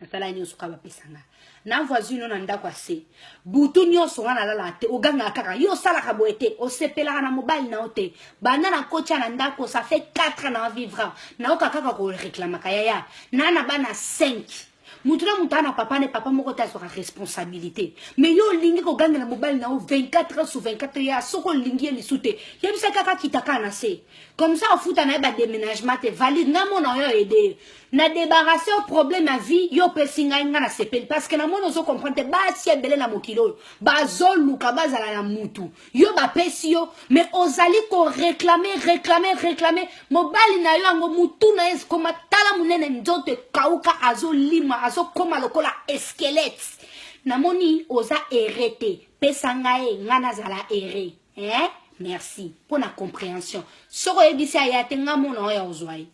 natala ni suka ba pesanga na voisine na ndako ase butu nyonso wana lala te oganga kaka yo sala ka boete o sepela na mobile na ote bana na kocha na ndako ça fait 4 ans na vivre na okaka ko réclamer kaya nana bana 5 Mutuna mutana papa ne papa moko ta sur responsabilité mais yo lingi ko ganga na mobile na 24 heures sur 24 ya soko lingi li soute ya bisa kaka kitaka na se comme ça au futa na ba déménagement te valide na mon yo aider na débarrasser au problème à vie yo pesinga nga na sepel parce que na mon ozo comprendre ba si ebele na mokilo ba zoluka bazala na mutu yo ba pesi yo mais ozali ko réclamer mobile na yo ngo mutu na es comme tala munene nzote kauka azo lima azo koma lokola squelette namoni oza errete pesangae ngana zala erré merci pour la compréhension soko ebisi ayatenga mona ya ozwai